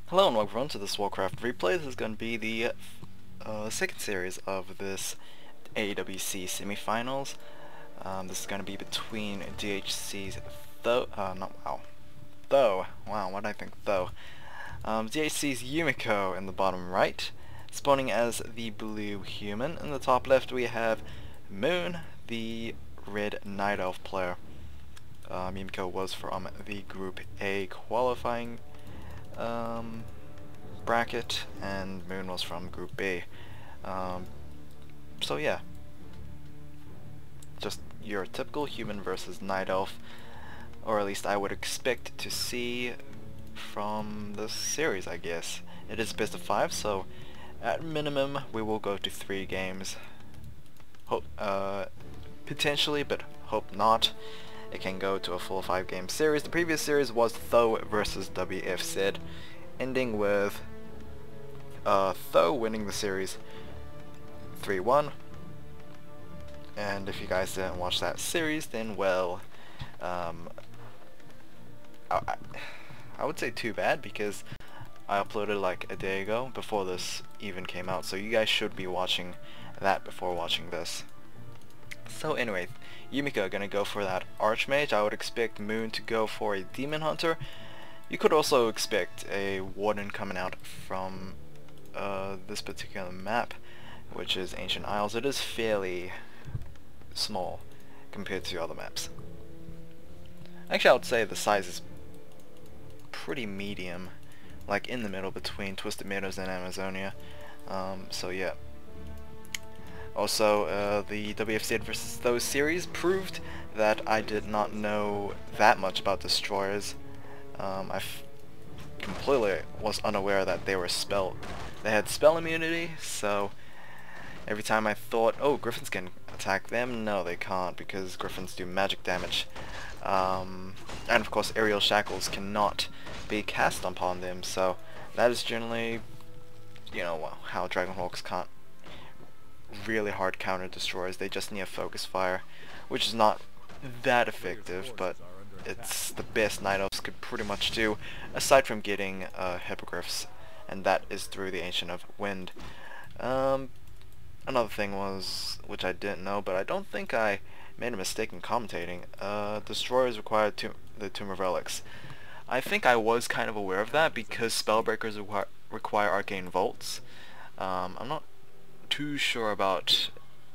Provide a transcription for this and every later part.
Hello and welcome everyone to this Warcraft replay. This is going to be the second series of this AWC semifinals. This is going to be between DHC's what did I think though? DHC's Yumiko in the bottom right, spawning as the blue human. In the top left we have Moon, the red Night Elf player. Yumiko was from the Group A qualifying bracket, and Moon was from Group B. So yeah, just your typical human versus Night Elf, or at least I would expect to see from this series, I guess. It is best of 5, so at minimum we will go to 3 games. Potentially, but hope not. It can go to a full 5-game series. The previous series was Tho versus WFZ, ending with Tho winning the series 3-1. And if you guys didn't watch that series, then well, I would say too bad, because I uploaded like a day ago before this even came out, so you guys should be watching that before watching this. So anyway, Yumiko gonna go for that Archmage. I would expect Moon to go for a Demon Hunter. You could also expect a Warden coming out from this particular map, which is Ancient Isles. It is fairly small compared to other maps. Actually, I would say the size is pretty medium, like in the middle between Twisted Meadows and Amazonia. So yeah. Also, the WFZ vs. Those series proved that I did not know that much about destroyers. I completely was unaware that they had spell immunity, so every time I thought, oh, Griffins can attack them, no they can't, because Griffins do magic damage. And of course aerial shackles cannot be cast upon them, so that is generally, you know, how Dragonhawks can't really hard counter destroyers. They just need a focus fire, which is not that effective, but it's the best Night Elves could pretty much do, aside from getting hippogriffs, and that is through the Ancient of Wind. Another thing was, which I didn't know, but I don't think I made a mistake in commentating, destroyers require the Tomb of Relics. I think I was kind of aware of that, because Spellbreakers require Arcane Volts. I'm not too sure about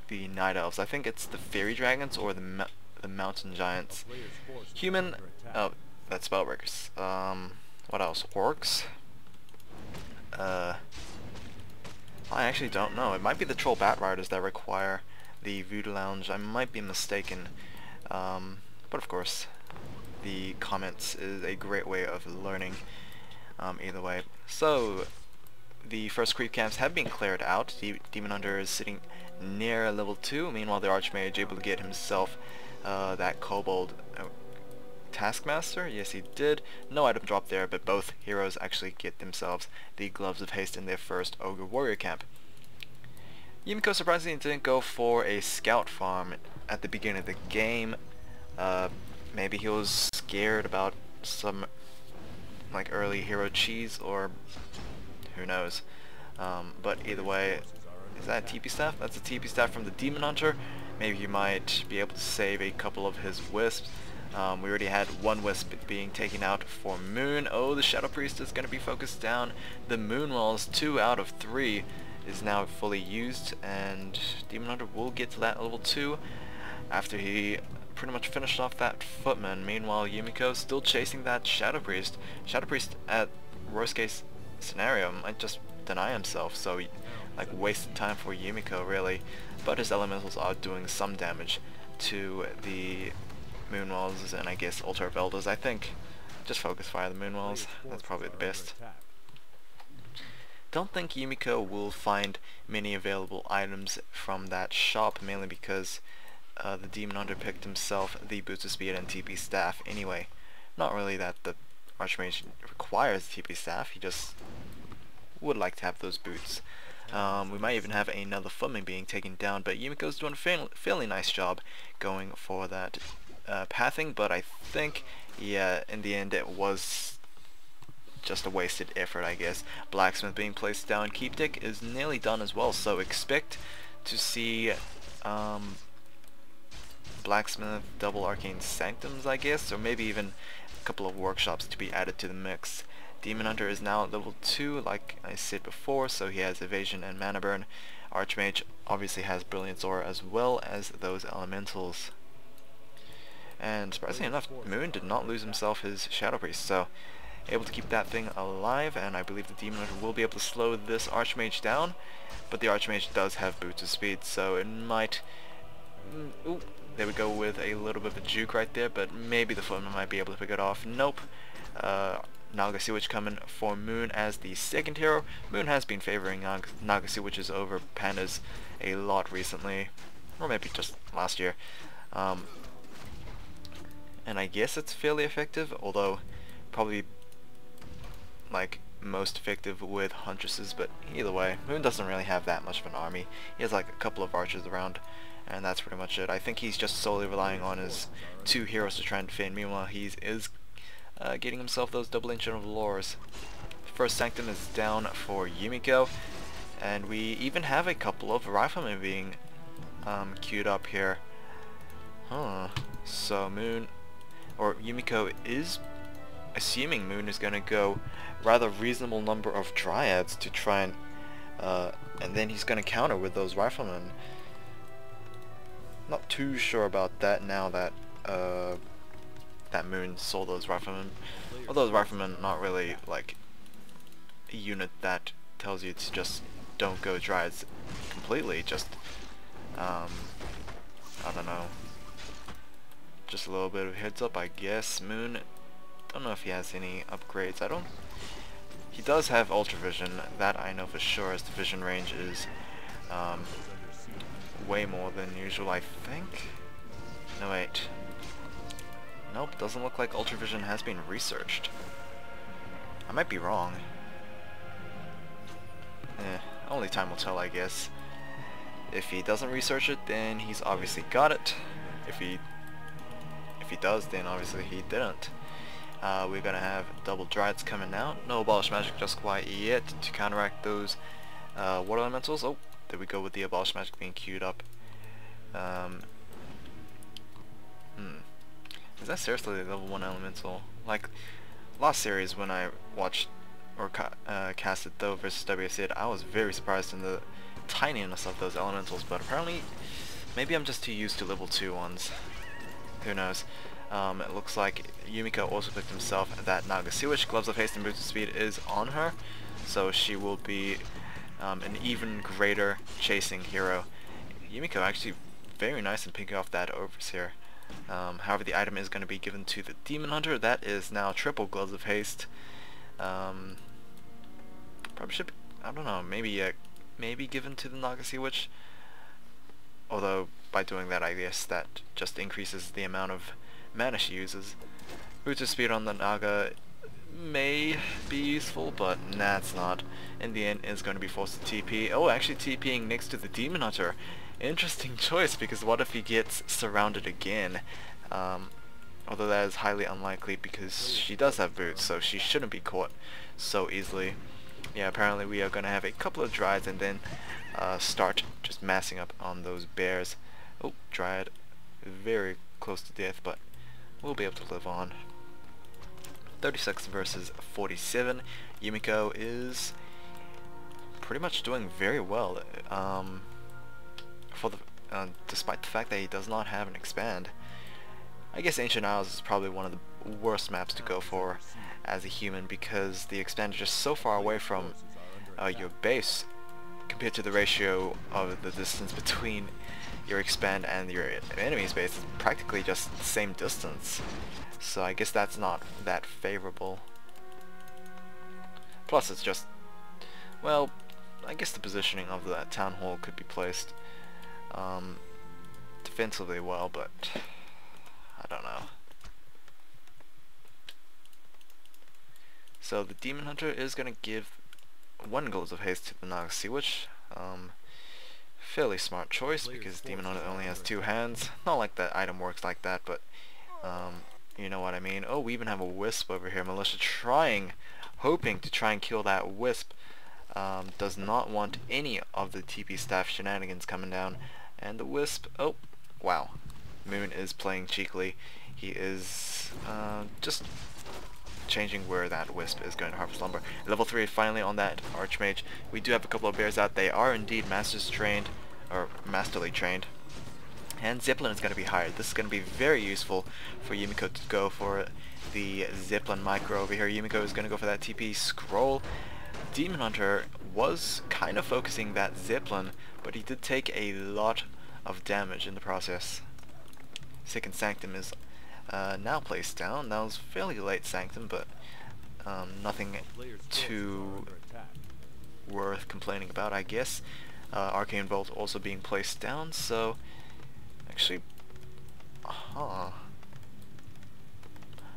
the Night Elves. I think it's the Fairy Dragons or the Mountain Giants. Human, oh, that's Spellbreakers. What else? Orcs? I actually don't know. It might be the Troll Bat Riders that require the Voodoo Lounge. I might be mistaken. But of course, the comments is a great way of learning either way. So, the first creep camps have been cleared out. The Demon Hunter is sitting near level 2. Meanwhile, the Archmage able to get himself that Kobold Taskmaster. Yes, he did. No item drop there, but both heroes actually get themselves the Gloves of Haste in their first Ogre Warrior camp. Yumiko surprisingly didn't go for a scout farm at the beginning of the game. Maybe he was scared about some like early hero cheese, or who knows. But either way, is that a TP staff? That's a TP staff from the Demon Hunter. Maybe he might be able to save a couple of his wisps. We already had one wisp being taken out for Moon. Oh, the Shadow Priest is going to be focused down. The Moon Walls, 2 out of 3, is now fully used, and Demon Hunter will get to that level 2 after he pretty much finished off that Footman. Meanwhile, Yumiko still chasing that Shadow Priest. Shadow Priest, at worst case scenario, might just deny himself, so like wasted time for Yumiko really, but his elementals are doing some damage to the Moonwalls and I guess Altar of Elders. I think just focus fire the Moonwalls, that's probably the best. Don't think Yumiko will find many available items from that shop, mainly because the Demon Hunter picked himself the Boots of Speed and TP staff anyway. Not really that the Archmage requires TP staff, he just would like to have those boots. We might even have another Footman being taken down, but Yumiko's doing a fairly nice job going for that pathing, but I think, yeah, in the end it was just a wasted effort, I guess. Blacksmith being placed down. Keep Deck is nearly done as well, so expect to see Blacksmith, double Arcane Sanctums, I guess, or maybe even a couple of workshops to be added to the mix. Demon Hunter is now at level 2, like I said before, so he has Evasion and Mana Burn. Archmage obviously has Brilliance Aura as well as those elementals. And surprisingly enough, Moon did not lose himself his Shadow Priest, so able to keep that thing alive, and I believe the Demon Hunter will be able to slow this Archmage down, but the Archmage does have Boots of Speed, so it might... Ooh, there we go with a little bit of a juke right there, but maybe the Footman might be able to pick it off. Nope. Naga Sea Witch coming for Moon as the second hero. Moon has been favoring Naga Sea Witches over Pandas a lot recently, or maybe just last year. And I guess it's fairly effective, although probably like most effective with Huntresses, but either way, Moon doesn't really have that much of an army. He has like a couple of archers around, and that's pretty much it. I think he's just solely relying on his 2 heroes to try and defend. Meanwhile, he is getting himself those double ancient of lores. First Sanctum is down for Yumiko, and we even have a couple of riflemen being queued up here. So Moon, or Yumiko, is assuming Moon is going to go rather reasonable number of Dryads to try and then he's going to counter with those riflemen. Not too sure about that now that that Moon saw those riflemen. Although those riflemen not really like a unit that tells you to just don't go Dryads completely, just I don't know, just a little bit of heads up, I guess. Moon, don't know if he has any upgrades. He does have Ultra Vision, that I know for sure, as the vision range is way more than usual, I think. No, wait. Nope, doesn't look like Ultra Vision has been researched. I might be wrong. Only time will tell, I guess. If he doesn't research it, then he's obviously got it. If he does, then obviously he didn't. We're gonna have double Dryads coming out. No Abolish Magic just quite yet to counteract those Water Elementals. Oh, there we go with the Abolish Magic being queued up. Is that seriously the level 1 Elemental? Like, last series when I watched or casted Though versus WC3, I was very surprised in the tininess of those Elementals, but apparently, maybe I'm just too used to level 2 ones. Who knows? It looks like Yumiko also picked himself that Naga Sea Witch. Gloves of Haste and Boots of Speed is on her, so she will be an even greater chasing hero. Yumiko actually very nice in picking off that Overseer. However, the item is going to be given to the Demon Hunter. That is now triple Gloves of Haste. Probably should be, I don't know, maybe given to the Naga Sea Witch. Although, by doing that, I guess that just increases the amount of mana she uses. Boots of Speed on the Naga may be useful, but nah, it's not. In the end, it's going to be forced to TP. Oh, actually TPing next to the Demon Hunter. Interesting choice, because what if he gets surrounded again? Although that is highly unlikely because she does have boots, so she shouldn't be caught so easily. Yeah, apparently we are going to have a couple of Dryads and then start just massing up on those bears. Oh, Dryad, very close to death, but we'll be able to live on. 36 versus 47. Yumiko is pretty much doing very well. Despite the fact that he does not have an expand. I guess Ancient Isles is probably one of the worst maps to go for as a human, because the expand is just so far away from your base compared to the ratio of the distance between your expand and your enemy's base is practically just the same distance. So I guess that's not that favorable. Plus it's just, well, I guess the positioning of that town hall could be placed defensively well, but I don't know. So the Demon Hunter is going to give 1 Gloves of Haste to the Naga Sea Witch. Fairly smart choice, because Demon Hunter only has 2 hands. Not like that item works like that, but you know what I mean. Oh, we even have a Wisp over here. Militia trying hoping to try and kill that Wisp. Does not want any of the TP staff shenanigans coming down. And the Wisp, oh, wow. Moon is playing cheekily. He is just changing where that Wisp is going to harvest lumber. Level 3 finally on that Archmage. We do have a couple of bears out. They are indeed Masters trained, or Masterly trained. And Zeppelin is going to be hired. This is going to be very useful for Yumiko to go for the Zeppelin micro over here. Yumiko is going to go for that TP scroll. Demon Hunter was kind of focusing that Zeppelin, but he did take a lot of damage in the process. Second Sanctum is now placed down. That was fairly late Sanctum, but nothing too worth complaining about, I guess. Arcane Bolt also being placed down, so actually, I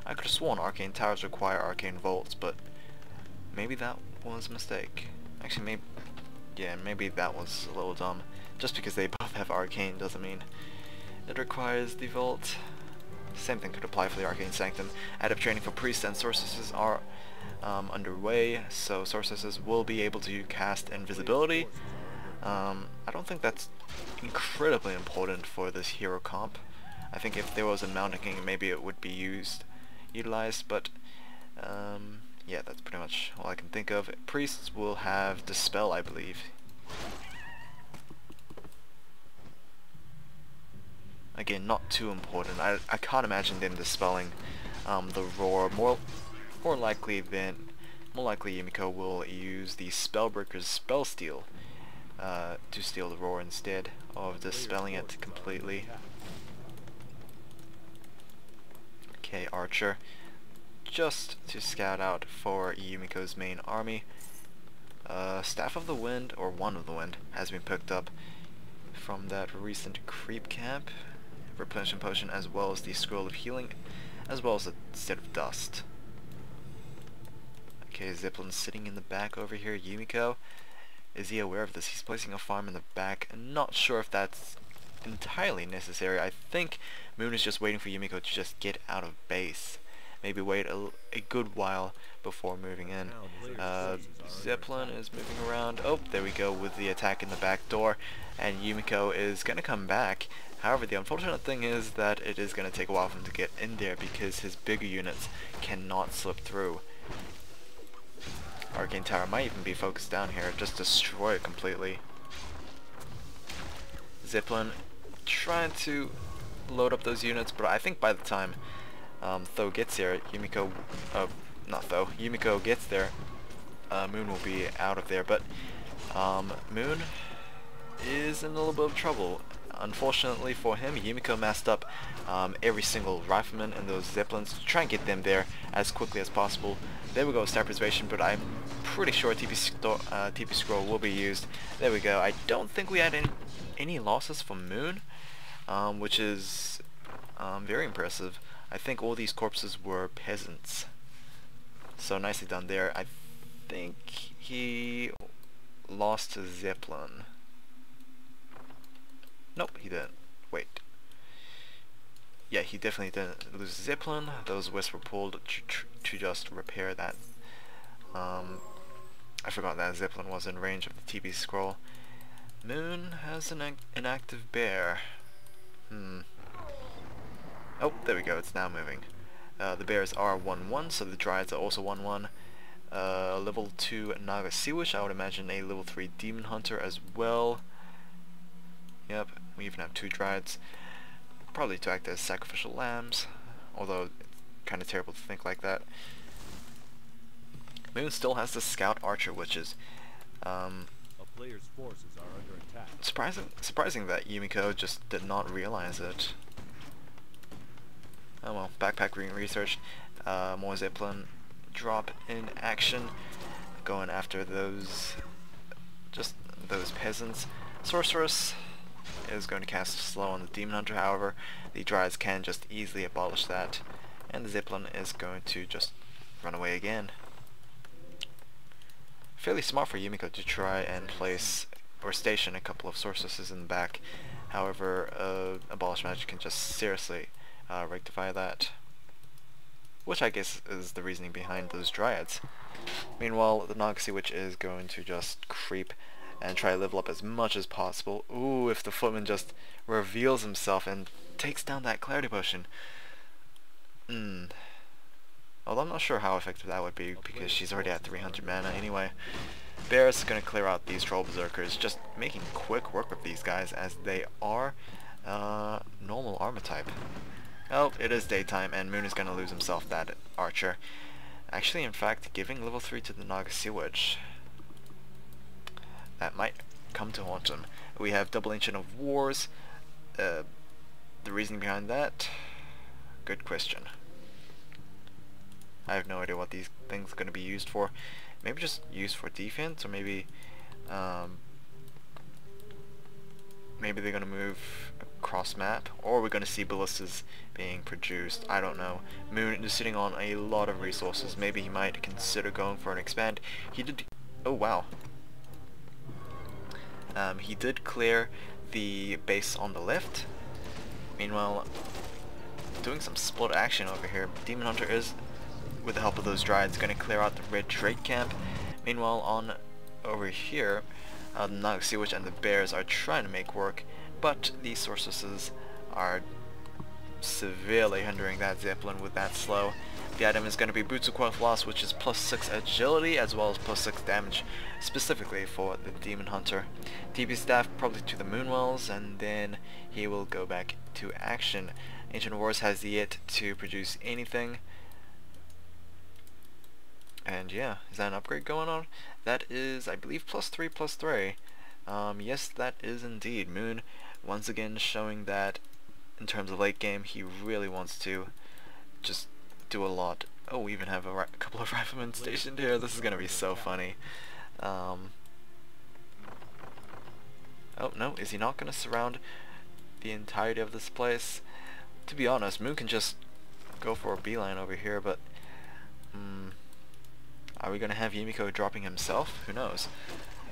could have sworn Arcane Towers require Arcane Volts, but maybe that was a mistake. Actually, maybe that was a little dumb. Just because they both have Arcane doesn't mean it requires the Volt. Same thing could apply for the Arcane Sanctum. Adept training for Priests and Sorceresses are underway, so Sorceresses will be able to cast Invisibility. I don't think that's incredibly important for this hero comp. I think if there was a Mountain King, maybe it would be utilized, but yeah, that's pretty much all I can think of. Priests will have Dispel, I believe. Again, not too important. I can't imagine them dispelling the Roar. More likely Yumiko will use the Spellbreaker's Spell Steal to steal the Roar instead of dispelling it completely. Okay, Archer, just to scout out for Yumiko's main army. Staff of the Wind, or One of the Wind, has been picked up from that recent creep camp. Replenishment Potion, as well as the Scroll of Healing, as well as the Set of Dust. Okay, Zeppelin's sitting in the back over here. Yumiko, is he aware of this? He's placing a farm in the back. I'm not sure if that's entirely necessary. I think Moon is just waiting for Yumiko to just get out of base. Maybe wait a good while before moving in. Zeppelin is moving around. Oh, there we go with the attack in the back door. And Yumiko is going to come back. However, the unfortunate thing is that it is going to take a while for him to get in there because his bigger units cannot slip through. Arcane Tower might even be focused down here. Just destroy it completely. Zeppelin trying to load up those units, but I think by the time Tho gets there, Yumiko gets there, Moon will be out of there, but Moon is in a little bit of trouble. Unfortunately for him, Yumiko messed up every single rifleman and those Zeppelins to try and get them there as quickly as possible. There we go, Star Preservation, but I'm pretty sure TP Scroll will be used. There we go. I don't think we had any losses from Moon, which is very impressive. I think all these corpses were peasants. So nicely done there. I think he lost to Zeppelin. Nope, he didn't. Wait. Yeah, he definitely didn't lose Zeppelin. Those Wisps were pulled to just repair that. I forgot that Zeppelin was in range of the TP scroll. Moon has an inactive bear. Oh, there we go, it's now moving. The bears are 1-1, so the Dryads are also 1-1. Level 2 Naga Sea Witch, I would imagine a level 3 Demon Hunter as well. Yep, we even have 2 Dryads. Probably to act as sacrificial lambs, although it's kind of terrible to think like that. Moon still has the Scout Archer Witches. A player's forces are under attack. Surprising that Yumiko just did not realize it. Oh well, backpack being researched. More Zeppelin drop in action, going after those peasants. Sorceress is going to cast slow on the Demon Hunter, however, the Dryads can just easily abolish that, and the Zeppelin is going to just run away again. Fairly smart for Yumiko to try and place or station a couple of sorceresses in the back, however, Abolish Magic can just seriously rectify that. which I guess is the reasoning behind those dryads. Meanwhile, the Naga Sea Witch is going to just creep and try to level up as much as possible. Ooh, if the footman just reveals himself and takes down that clarity potion. Although I'm not sure how effective that would be because she's already at 300 mana anyway. Bear's is going to clear out these Troll Berserkers, just making quick work of these guys as they are normal armor type. Oh, it is daytime and Moon is going to lose himself that archer. Actually, in fact, giving level 3 to the Naga Sea Witch, that might come to haunt him. We have Double Ancient of Wars. The reasoning behind that? Good question. I have no idea what these things are going to be used for. Maybe just used for defense, or maybe maybe they're going to move across map, or we're going to see ballistas being produced. I don't know. Moon is sitting on a lot of resources. Maybe he might consider going for an expand. He did. Oh wow. He did clear the base on the left. Meanwhile, doing some split action over here. Demon Hunter is, with the help of those Dryads, going to clear out the red Drake camp. Meanwhile, on over here, the Naga Sea Witch and the Bears are trying to make work, but these sorceresses are severely hindering that Zeppelin with that slow. The item is going to be Boots of Coil Floss, which is +6 agility as well as +6 damage, specifically for the Demon Hunter. TP Staff probably to the Moonwells, and then he will go back to action. Ancient Wars has yet to produce anything. And yeah, is that an upgrade going on? That is, I believe, +3/+3. Yes, that is indeed. Moon, once again, showing that in terms of late game, he really wants to just do a lot. Oh, we even have a couple of riflemen stationed here. This is going to be so funny. Oh, no, is he not going to surround the entirety of this place? To be honest, Moon can just go for a beeline over here, but are we going to have Yumiko dropping himself? Who knows?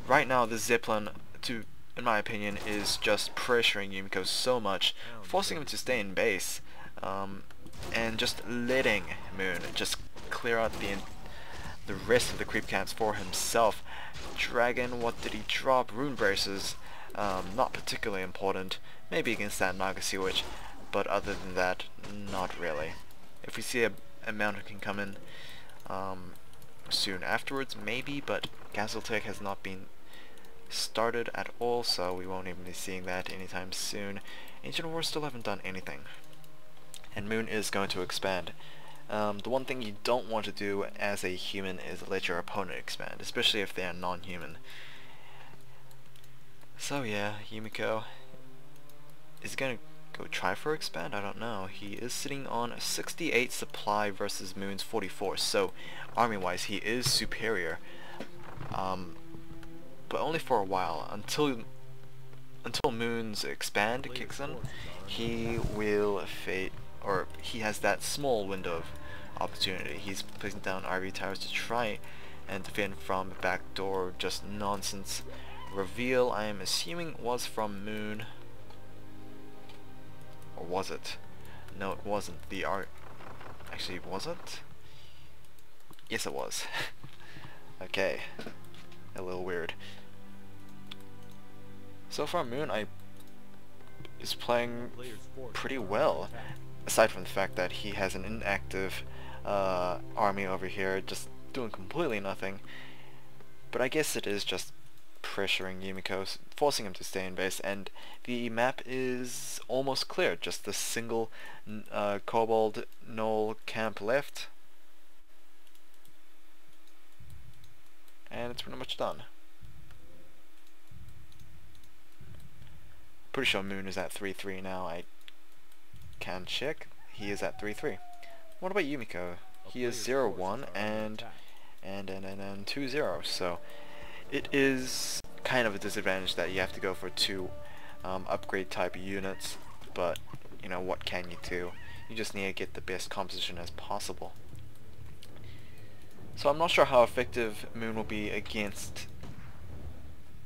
Right now, this Zeppelin, in my opinion, is just pressuring Yumiko so much, forcing him to stay in base, and just letting Moon just clear out the rest of the creep camps for himself. Dragon, what did he drop? Rune Braces, not particularly important, maybe against that Naga Sea Witch, but other than that, not really. If we see a mountain can come in soon afterwards, maybe, but Castle Tech has not been started at all, so we won't even be seeing that anytime soon. Ancient Wars still haven't done anything. And Moon is going to expand. The one thing you don't want to do as a human is let your opponent expand, especially if they are non-human. So yeah, Yumiko is going to go try for expand. I don't know. He is sitting on 68 supply versus Moon's 44, so army-wise he is superior. But only for a while, until Moon's expand kicks in. He will fade, or he has that small window of opportunity. He's placing down RV towers to try and defend from backdoor, just nonsense. Reveal, I am assuming, was from Moon. Or was it? No, it wasn't. Actually, was it? Yes, it was. Okay. A little weird. So far, Moon is playing pretty well, aside from the fact that he has an inactive army over here, just doing completely nothing. But I guess it is just pressuring Yumiko, forcing him to stay in base, and the map is almost clear. Just the single Kobold Knoll camp left, and it's pretty much done. Pretty sure Moon is at 3-3 now. I can check. He is at 3-3. What about Yumiko? He is 0-1 and 2-0. So it is kind of a disadvantage that you have to go for two upgrade type units. But you know, what can you do? You just need to get the best composition as possible. So I'm not sure how effective Moon will be against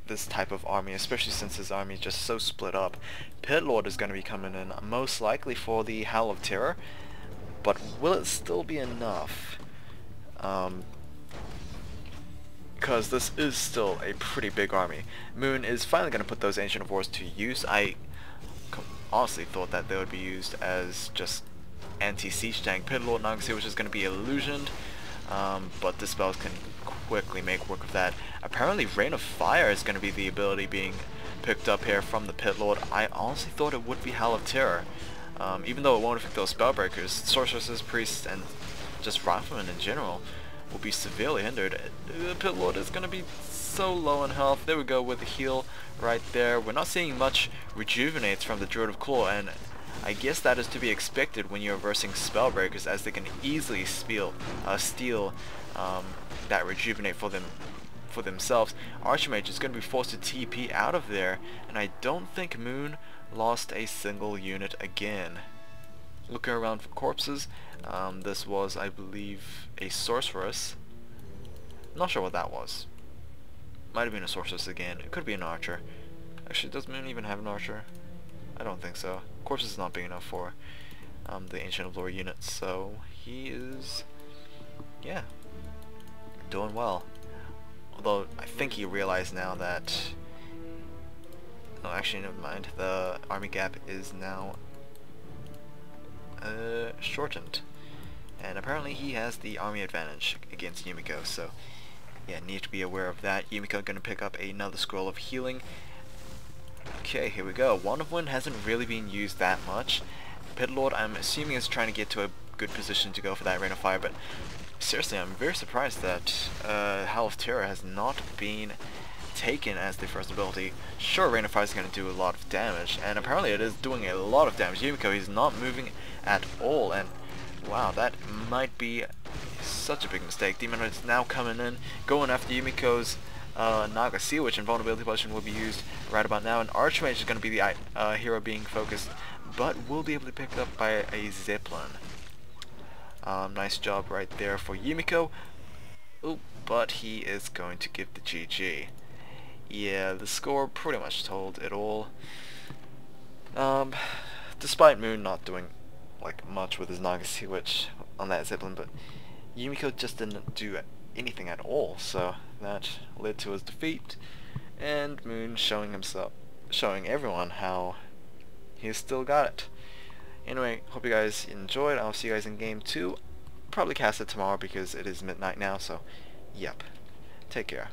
this type of army, especially since his army is just so split up. Pit Lord is going to be coming in most likely for the Howl of Terror, but will it still be enough? Because this is still a pretty big army. Moon is finally going to put those Ancient of Wars to use. I honestly thought that they would be used as just anti-siege tank. Pit Lord Nagase, which is going to be illusioned, but the spells can quickly make work of that. Apparently Rain of Fire is going to be the ability being picked up here from the Pit Lord. I honestly thought it would be Howl of Terror. Even though it won't affect those Spellbreakers, Sorceresses, Priests, and just Riflemen in general will be severely hindered. The Pit Lord is going to be so low in health. There we go with the heal right there. We're not seeing much rejuvenates from the Druid of Claw, and I guess that is to be expected when you're versing Spellbreakers, as they can easily steal that rejuvenate for themselves. Archmage is going to be forced to TP out of there, and I don't think Moon lost a single unit again. Looking around for corpses, this was, I believe, a sorceress. Not sure what that was. Might have been a sorceress again. It could be an archer. Actually, does Moon even have an archer? I don't think so. Corpses is not big enough for the Ancient of Lore units, so he is, yeah, doing well. Although I think he realized now that, no, actually never mind, the army gap is now shortened, and apparently he has the army advantage against Yumiko, so yeah, need to be aware of that. Yumiko gonna pick up another scroll of healing. Okay, here we go. Wand of Wind hasn't really been used that much. Pit Lord, I'm assuming, is trying to get to a good position to go for that Rain of Fire, but seriously, I'm very surprised that Howl of Terror has not been taken as the first ability. Sure, Rain of Fire is going to do a lot of damage, and apparently it is doing a lot of damage. Yumiko is not moving at all, and wow, that might be such a big mistake. Demon Heart is now coming in, going after Yumiko's Nagase, which invulnerability potion will be used right about now, and Archmage is going to be the hero being focused, but will be able to pick up by a Zeppelin. Nice job right there for Yumiko. Ooh, but he is going to give the GG. Yeah, the score pretty much told it all. Despite Moon not doing like much with his Nagase, which on that Zeppelin, but Yumiko just didn't do anything at all, so that led to his defeat, and Moon showing everyone how he's still got it. Anyway, hope you guys enjoyed. I'll see you guys in game 2. Probably cast it tomorrow because it is midnight now, so yep. Take care.